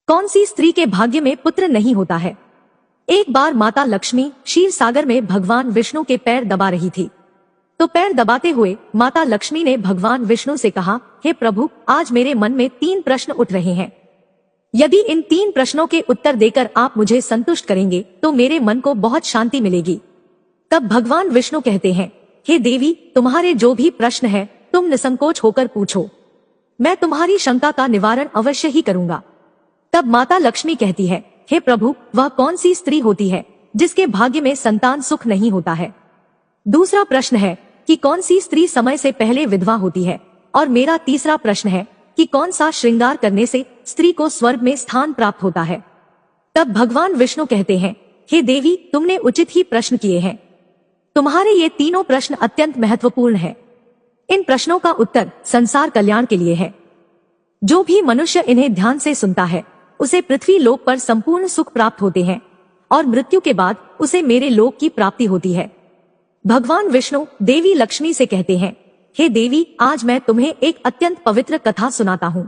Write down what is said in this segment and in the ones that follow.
कौन सी स्त्री के भाग्य में पुत्र नहीं होता है। एक बार माता लक्ष्मी क्षीर सागर में भगवान विष्णु के पैर दबा रही थी। तो पैर दबाते हुए माता लक्ष्मी ने भगवान विष्णु से कहा, हे प्रभु, आज मेरे मन में 3 प्रश्न उठ रहे हैं। यदि इन 3 प्रश्नों के उत्तर देकर आप मुझे संतुष्ट करेंगे तो मेरे मन को बहुत शांति मिलेगी। तब भगवान विष्णु कहते हैं, हे देवी, तुम्हारे जो भी प्रश्न है तुम निसंकोच होकर पूछो, मैं तुम्हारी शंका का निवारण अवश्य ही करूंगा। तब माता लक्ष्मी कहती है, हे प्रभु, वह कौन सी स्त्री होती है जिसके भाग्य में संतान सुख नहीं होता है। दूसरा प्रश्न है कि कौन सी स्त्री समय से पहले विधवा होती है। और मेरा तीसरा प्रश्न है कि कौन सा श्रृंगार करने से स्त्री को स्वर्ग में स्थान प्राप्त होता है। तब भगवान विष्णु कहते हैं, हे देवी, तुमने उचित ही प्रश्न किए हैं। तुम्हारे ये तीनों प्रश्न अत्यंत महत्वपूर्ण हैं। इन प्रश्नों का उत्तर संसार कल्याण के लिए है। जो भी मनुष्य इन्हें ध्यान से सुनता है उसे पृथ्वी लोक पर संपूर्ण सुख प्राप्त होते हैं और मृत्यु के बाद उसे मेरे लोक की प्राप्ति होती है। भगवान विष्णु देवी लक्ष्मी से कहते हैं, हे देवी, आज मैं तुम्हें एक अत्यंत पवित्र कथा सुनाता हूँ।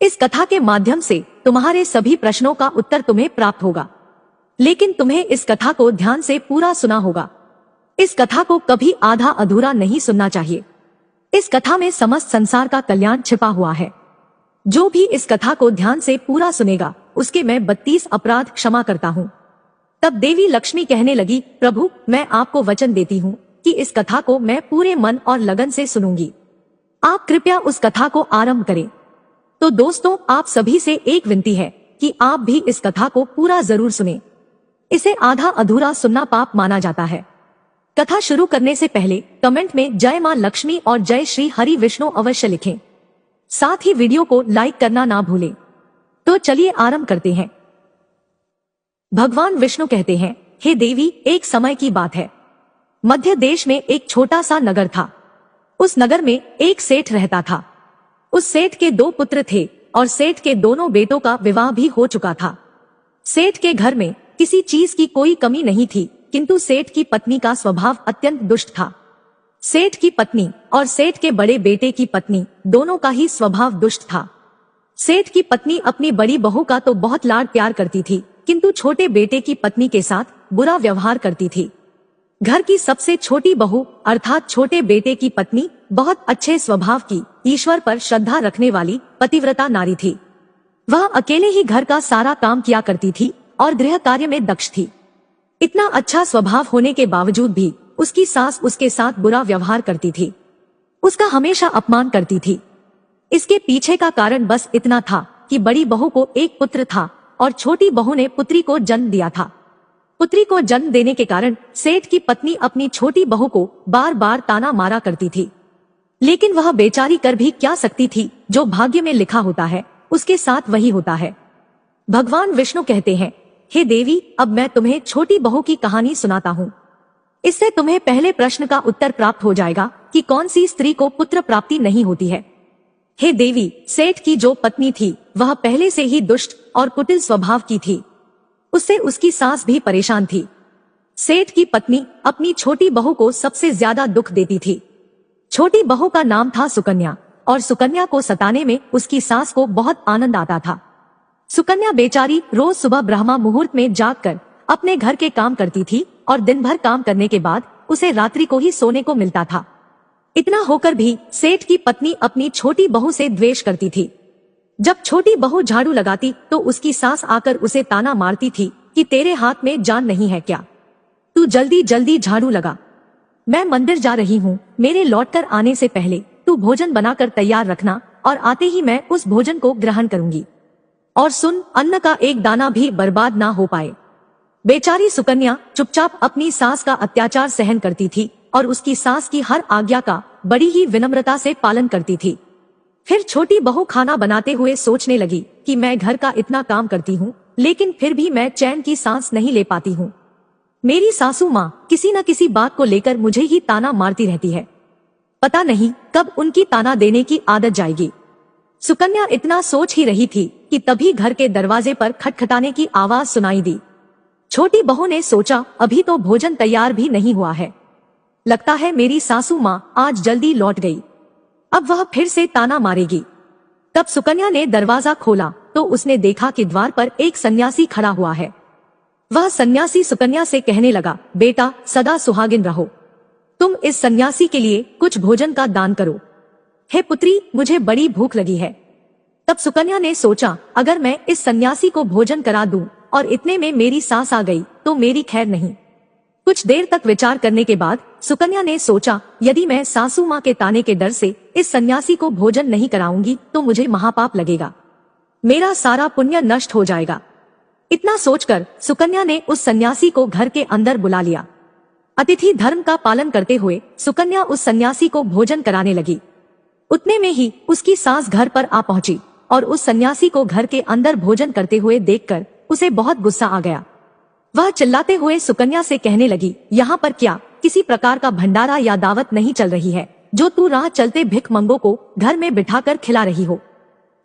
इस कथा के माध्यम से तुम्हारे सभी प्रश्नों का उत्तर तुम्हें प्राप्त होगा, लेकिन तुम्हें इस कथा को ध्यान से पूरा सुना होगा। इस कथा को कभी आधा अधूरा नहीं सुनना चाहिए। इस कथा में समस्त संसार का कल्याण छिपा हुआ है। जो भी इस कथा को ध्यान से पूरा सुनेगा उसके मैं 32 अपराध क्षमा करता हूँ। तब देवी लक्ष्मी कहने लगी, प्रभु, मैं आपको वचन देती हूँ कि इस कथा को मैं पूरे मन और लगन से सुनूंगी। आप कृपया उस कथा को आरंभ करें। तो दोस्तों, आप सभी से एक विनती है कि आप भी इस कथा को पूरा जरूर सुनें। इसे आधा अधूरा सुनना पाप माना जाता है। कथा शुरू करने से पहले कमेंट में जय मां लक्ष्मी और जय श्री हरि विष्णु अवश्य लिखें। साथ ही वीडियो को लाइक करना ना भूलें। तो चलिए आरंभ करते हैं। भगवान विष्णु कहते हैं, हे देवी, एक समय की बात है। मध्य देश में एक छोटा सा नगर था। उस नगर में एक सेठ रहता था। उस सेठ के 2 पुत्र थे और सेठ के दोनों बेटों का विवाह भी हो चुका था। सेठ के घर में किसी चीज की कोई कमी नहीं थी, किंतु सेठ की पत्नी का स्वभाव अत्यंत दुष्ट था। सेठ की पत्नी और सेठ के बड़े बेटे की पत्नी दोनों का ही स्वभाव दुष्ट था। सेठ की पत्नी अपनी बड़ी बहू का तो बहुत लाड प्यार करती थी, किंतु छोटे बेटे की पत्नी के साथ बुरा व्यवहार करती थी। घर की सबसे छोटी बहू अर्थात छोटे बेटे की पत्नी बहुत अच्छे स्वभाव की, ईश्वर पर श्रद्धा रखने वाली पतिव्रता नारी थी। वह अकेले ही घर का सारा काम किया करती थी और गृह कार्य में दक्ष थी। इतना अच्छा स्वभाव होने के बावजूद भी उसकी सास उसके साथ बुरा व्यवहार करती थी, उसका हमेशा अपमान करती थी। इसके पीछे का कारण बस इतना था कि बड़ी बहू को एक पुत्र था और छोटी बहू ने पुत्री को जन्म दिया था। पुत्री को जन्म देने के कारण सेठ की पत्नी अपनी छोटी बहू को बार बार ताना मारा करती थी, लेकिन वह बेचारी कर भी क्या सकती थी। जो भाग्य में लिखा होता है उसके साथ वही होता है। भगवान विष्णु कहते हैं, हे देवी, अब मैं तुम्हें छोटी बहू की कहानी सुनाता हूँ। इससे तुम्हें पहले प्रश्न का उत्तर प्राप्त हो जाएगा कि कौन सी स्त्री को पुत्र प्राप्ति नहीं होती है। हे देवी, सेठ की जो पत्नी थी वह पहले से ही दुष्ट और कुटिल स्वभाव की थी। उससे उसकी सास भी परेशान थी। सेठ की पत्नी अपनी छोटी बहू को सबसे ज्यादा दुख देती थी। छोटी बहू का नाम था सुकन्या और सुकन्या को सताने में उसकी सास को बहुत आनंद आता था। सुकन्या बेचारी रोज सुबह ब्रह्मा मुहूर्त में जागकर अपने घर के काम करती थी और दिन भर काम करने के बाद उसे रात्रि को ही सोने को मिलता था। इतना होकर भी सेठ की पत्नी अपनी छोटी बहू से द्वेष करती थी। जब छोटी बहू झाड़ू लगाती तो उसकी सास आकर उसे ताना मारती थी कि तेरे हाथ में जान नहीं है क्या, तू जल्दी जल्दी झाड़ू लगा। मैं मंदिर जा रही हूँ, मेरे लौटकर आने से पहले तू भोजन बनाकर तैयार रखना और आते ही मैं उस भोजन को ग्रहण करूंगी। और सुन, अन्न का एक दाना भी बर्बाद ना हो पाए। बेचारी सुकन्या चुपचाप अपनी सास का अत्याचार सहन करती थी और उसकी सास की हर आज्ञा का बड़ी ही विनम्रता से पालन करती थी। फिर छोटी बहू खाना बनाते हुए सोचने लगी कि मैं घर का इतना काम करती हूँ, लेकिन फिर भी मैं चैन की सांस नहीं ले पाती हूँ। मेरी सासू माँ किसी न किसी बात को लेकर मुझे ही ताना मारती रहती है। पता नहीं कब उनकी ताना देने की आदत जाएगी। सुकन्या इतना सोच ही रही थी कि तभी घर के दरवाजे पर खटखटाने की आवाज सुनाई दी। छोटी बहू ने सोचा, अभी तो भोजन तैयार भी नहीं हुआ है, लगता है मेरी सासू माँ आज जल्दी लौट गई, अब वह फिर से ताना मारेगी। तब सुकन्या ने दरवाजा खोला तो उसने देखा कि द्वार पर एक सन्यासी खड़ा हुआ है। वह सन्यासी सुकन्या से कहने लगा, बेटा सदा सुहागिन रहो। तुम इस सन्यासी के लिए कुछ भोजन का दान करो। हे पुत्री, मुझे बड़ी भूख लगी है। तब सुकन्या ने सोचा, अगर मैं इस सन्यासी को भोजन करा दूं और इतने में मेरी सास आ गई तो मेरी खैर नहीं। कुछ देर तक विचार करने के बाद सुकन्या ने सोचा, यदि मैं सासू माँ के ताने के डर से इस सन्यासी को भोजन नहीं कराऊंगी तो मुझे महापाप लगेगा, मेरा सारा पुण्य नष्ट हो जाएगा। इतना सोचकर सुकन्या ने उस सन्यासी को घर के अंदर बुला लिया। अतिथि धर्म का पालन करते हुए सुकन्या उस सन्यासी को भोजन कराने लगी। उतने में ही उसकी सास घर पर आ पहुंची और उस सन्यासी को घर के अंदर भोजन करते हुए देखकर उसे बहुत गुस्सा आ गया। वह चिल्लाते हुए सुकन्या से कहने लगी, यहाँ पर क्या किसी प्रकार का भंडारा या दावत नहीं चल रही है जो तू राह चलते भिखमंगों को घर में बिठाकर खिला रही हो।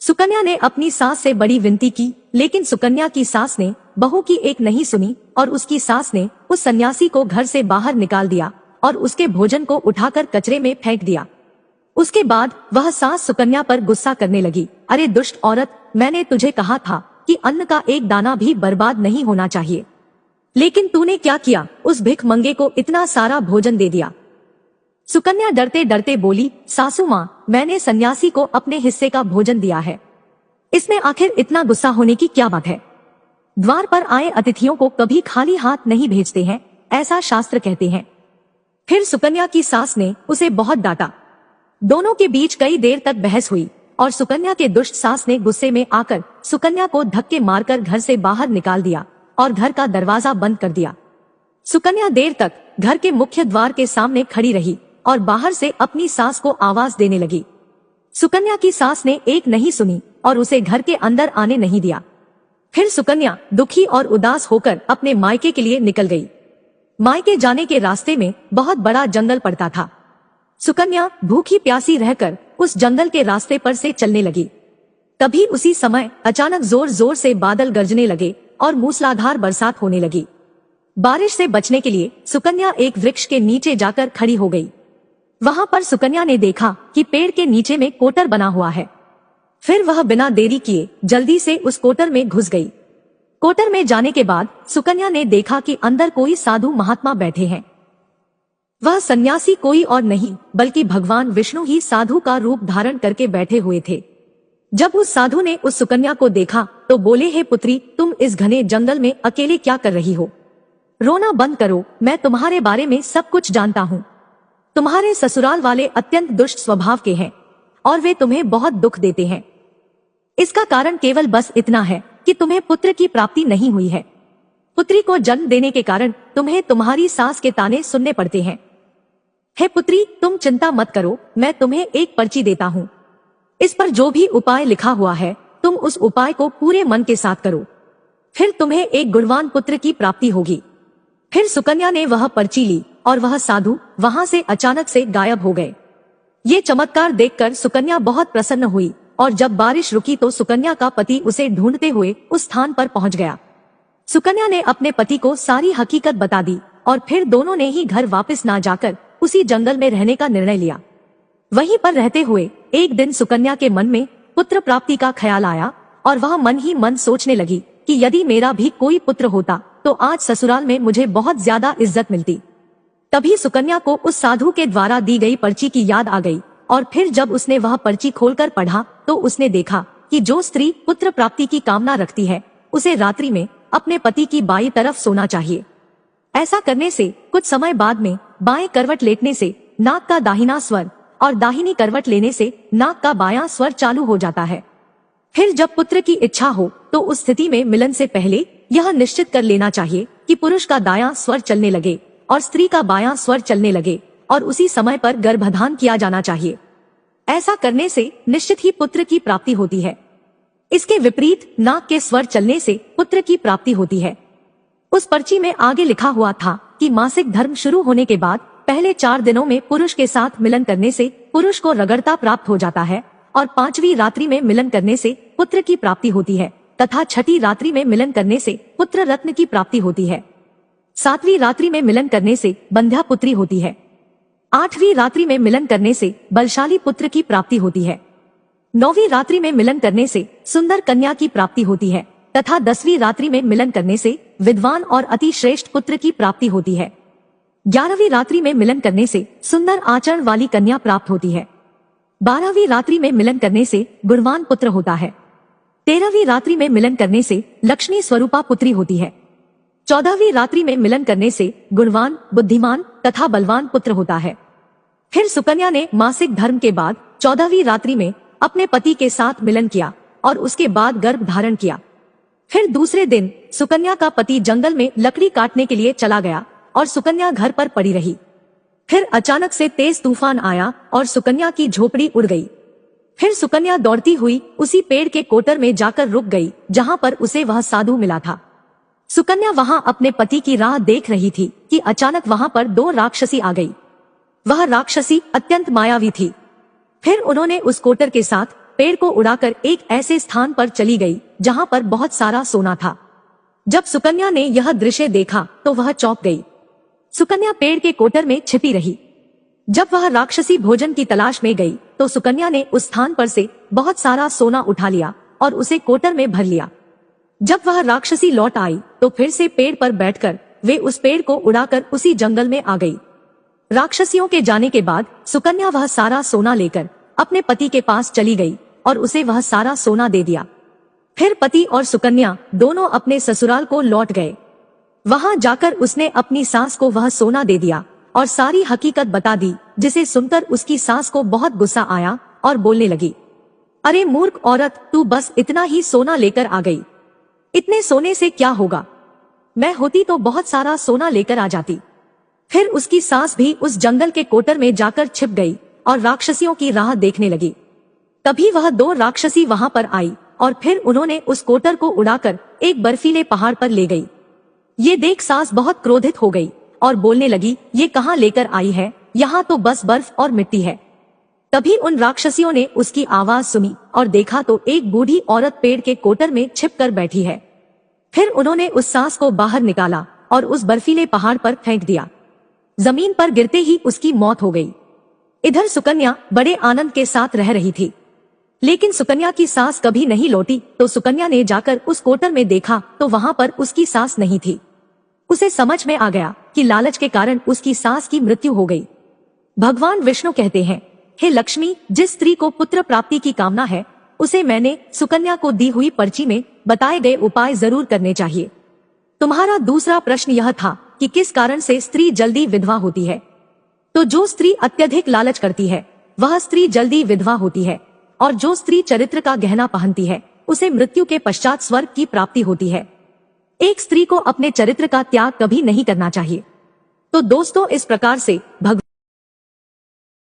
सुकन्या ने अपनी सास से बड़ी विनती की, लेकिन सुकन्या की सास ने बहू की एक नहीं सुनी और उसकी सास ने उस सन्यासी को घर से बाहर निकाल दिया और उसके भोजन को उठाकर कचरे में फेंक दिया। उसके बाद वह सास सुकन्या पर गुस्सा करने लगी, अरे दुष्ट औरत, मैंने तुझे कहा था कि अन्न का एक दाना भी बर्बाद नहीं होना चाहिए, लेकिन तूने क्या किया, उस भिखमंगे को इतना सारा भोजन दे दिया। सुकन्या डरते डरते बोली, सासू माँ, मैंने सन्यासी को अपने हिस्से का भोजन दिया है, इसमें आखिर इतना गुस्सा होने की क्या बात है। द्वार पर आए अतिथियों को कभी खाली हाथ नहीं भेजते हैं, ऐसा शास्त्र कहते हैं। फिर सुकन्या की सास ने उसे बहुत डांटा। दोनों के बीच कई देर तक बहस हुई और सुकन्या के दुष्ट सास ने गुस्से में आकर सुकन्या को धक्के मारकर घर से बाहर निकाल दिया और घर का दरवाजा बंद कर दिया। सुकन्या देर तक घर के मुख्य द्वार के सामने खड़ी रही और बाहर से अपनी सास को आवाज देने लगी। सुकन्या की सास ने एक नहीं सुनी और उसे घर के अंदर आने नहीं दिया। फिर सुकन्या दुखी और उदास होकर अपने मायके के लिए निकल गई। मायके जाने के रास्ते में बहुत बड़ा जंगल पड़ता था। सुकन्या भूखी प्यासी रहकर उस जंगल के रास्ते पर से चलने लगी। तभी उसी समय अचानक जोर जोर से बादल गरजने लगे और मूसलाधार बरसात होने लगी। बारिश से बचने के लिए सुकन्या एक वृक्ष के नीचे जाकर खड़ी हो गई। वहां पर सुकन्या ने देखा कि पेड़ के नीचे में कोटर बना हुआ है। फिर वह बिना देरी किए जल्दी से उस कोटर में घुस गई। कोटर में जाने के बाद सुकन्या ने देखा कि अंदर कोई साधु महात्मा बैठे हैं। वह सन्यासी कोई और नहीं बल्कि भगवान विष्णु ही साधु का रूप धारण करके बैठे हुए थे। जब उस साधु ने उस सुकन्या को देखा तो बोले, हे पुत्री, तुम इस घने जंगल में अकेले क्या कर रही हो? रोना बंद करो, मैं तुम्हारे बारे में सब कुछ जानता हूँ। तुम्हारे ससुराल वाले अत्यंत दुष्ट स्वभाव के हैं और वे तुम्हें बहुत दुख देते हैं। इसका कारण केवल बस इतना है कि तुम्हें पुत्र की प्राप्ति नहीं हुई है। पुत्री को जन्म देने के कारण तुम्हें तुम्हारी सास के ताने सुनने पड़ते हैं। हे पुत्री, तुम चिंता मत करो, मैं तुम्हें एक पर्ची देता हूँ। इस पर जो भी उपाय लिखा हुआ है तुम उस उपाय को पूरे मन के साथ करो, फिर तुम्हें एक गुणवान पुत्र की प्राप्ति होगी। फिर सुकन्या ने वह पर्ची ली और वह साधु वहां से अचानक से गायब हो गए। ये चमत्कार देखकर सुकन्या बहुत प्रसन्न हुई और जब बारिश रुकी तो सुकन्या का पति उसे ढूंढते हुए उस स्थान पर पहुंच गया। सुकन्या ने अपने पति को सारी हकीकत बता दी और फिर दोनों ने ही घर वापस ना जाकर उसी जंगल में रहने का निर्णय लिया। वहीं पर रहते हुए एक दिन सुकन्या के मन में पुत्र प्राप्ति का ख्याल आया और वह मन ही मन सोचने लगी कि यदि मेरा भी कोई पुत्र होता तो आज ससुराल में मुझे बहुत ज्यादा इज्जत मिलती। तभी सुकन्या को उस साधु के द्वारा दी गई पर्ची की याद आ गई और फिर जब उसने वह पर्ची खोलकर पढ़ा तो उसने देखा कि जो स्त्री पुत्र प्राप्ति की कामना रखती है उसे रात्रि में अपने पति की बाईं तरफ सोना चाहिए। ऐसा करने से कुछ समय बाद में बाएं करवट लेटने से नाक का दाहिना स्वर और दाहिनी करवट लेने से नाक का बायां स्वर चालू हो जाता है। फिर जब पुत्र की इच्छा हो तो उस स्थिति में मिलन से पहले यह निश्चित कर लेना चाहिए कि पुरुष का दायां स्वर चलने लगे और स्त्री का बायां स्वर चलने लगे और उसी समय पर गर्भधान किया जाना चाहिए। ऐसा करने से निश्चित ही पुत्र की प्राप्ति होती है। इसके विपरीत नाक के स्वर चलने से पुत्र की प्राप्ति होती है। उस पर्ची में आगे लिखा हुआ था कि मासिक धर्म शुरू होने के बाद पहले 4 दिनों में पुरुष के साथ मिलन करने से पुरुष को रगड़ता प्राप्त हो जाता है और 5वीं रात्रि में मिलन करने से पुत्र की प्राप्ति होती है तथा 6ठी रात्रि में मिलन करने से पुत्र रत्न की प्राप्ति होती है। 7वीं रात्रि में मिलन करने से बंध्या पुत्री होती है। 8वीं रात्रि में मिलन करने से बलशाली पुत्र की प्राप्ति होती है। 9वीं रात्रि में मिलन करने से सुंदर कन्या की प्राप्ति होती है तथा 10वीं रात्रि में मिलन करने से विद्वान और अति श्रेष्ठ पुत्र की प्राप्ति होती है। 11वीं रात्रि में मिलन करने से सुंदर आचरण वाली कन्या प्राप्त होती है। 12वीं रात्रि में मिलन करने से गुणवान पुत्र होता है। 13वीं रात्रि में मिलन करने से लक्ष्मी स्वरूपा पुत्री होती है। 14वीं रात्रि में मिलन करने से गुणवान, बुद्धिमान तथा बलवान पुत्र होता है। फिर सुकन्या ने मासिक धर्म के बाद 14वीं रात्रि में अपने पति के साथ मिलन किया और उसके बाद गर्भ धारण किया। फिर दूसरे दिन सुकन्या का पति जंगल में लकड़ी काटने के लिए चला गया और सुकन्या घर पर पड़ी रही। फिर अचानक से तेज तूफान आया और सुकन्या की झोपड़ी उड़ गई। फिर सुकन्या दौड़ती हुई उसी पेड़ के कोटर में जाकर रुक गई जहां पर उसे वह साधु मिला था। सुकन्या वहां अपने पति की राह देख रही थी कि अचानक वहां पर 2 राक्षसी आ गई। वह राक्षसी अत्यंत मायावी थी। फिर उन्होंने उस कोटर के साथ पेड़ को उड़ाकर एक ऐसे स्थान पर चली गई जहां पर बहुत सारा सोना था। जब सुकन्या ने यह दृश्य देखा तो वह चौंक गई। सुकन्या पेड़ के कोटर में छिपी रही। जब वह राक्षसी भोजन की तलाश में गई तो सुकन्या ने उस स्थान पर से बहुत सारा सोना उठा लिया और उसे कोटर में भर लिया। जब वह राक्षसी लौट आई तो फिर से पेड़ पर बैठकर वे उस पेड़ को उड़ाकर उसी जंगल में आ गई। राक्षसियों के जाने के बाद सुकन्या वह सारा सोना लेकर अपने पति के पास चली गई और उसे वह सारा सोना दे दिया। फिर पति और सुकन्या दोनों अपने ससुराल को लौट गए। वहां जाकर उसने अपनी सास को वह सोना दे दिया और सारी हकीकत बता दी, जिसे सुनकर उसकी सास को बहुत गुस्सा आया और बोलने लगी, अरे मूर्ख औरत, तू बस इतना ही सोना लेकर आ गई। इतने सोने से क्या होगा? मैं होती तो बहुत सारा सोना लेकर आ जाती। फिर उसकी सास भी उस जंगल के कोटर में जाकर छिप गई और राक्षसियों की राह देखने लगी। तभी वह 2 राक्षसी वहां पर आई और फिर उन्होंने उस कोटर को उड़ाकर एक बर्फीले पहाड़ पर ले गई। ये देख सास बहुत क्रोधित हो गई और बोलने लगी, ये कहाँ लेकर आई है? यहाँ तो बस बर्फ और मिट्टी है। तभी उन राक्षसियों ने उसकी आवाज सुनी और देखा तो एक बूढ़ी औरत पेड़ के कोटर में छिपकर बैठी है। फिर उन्होंने उस सास को बाहर निकाला और उस बर्फीले पहाड़ पर फेंक दिया। जमीन पर गिरते ही उसकी मौत हो गई। इधर सुकन्या बड़े आनंद के साथ रह रही थी, लेकिन सुकन्या की सास कभी नहीं लौटी। तो सुकन्या ने जाकर उस कोटर में देखा तो वहां पर उसकी सास नहीं थी। उसे समझ में आ गया कि लालच के कारण उसकी सास की मृत्यु हो गई। भगवान विष्णु कहते हैं, हे लक्ष्मी, जिस स्त्री को पुत्र प्राप्ति की कामना है उसे मैंने सुकन्या को दी हुई पर्ची में बताए गए उपाय जरूर करने चाहिए। तुम्हारा दूसरा प्रश्न यह था कि किस कारण से स्त्री जल्दी विधवा होती है। तो जो स्त्री अत्यधिक लालच करती है वह स्त्री जल्दी विधवा होती है, और जो स्त्री चरित्र का गहना पहनती है उसे मृत्यु के पश्चात स्वर्ग की प्राप्ति होती है। एक स्त्री को अपने चरित्र का त्याग कभी नहीं करना चाहिए। तो दोस्तों, इस प्रकार से भगवान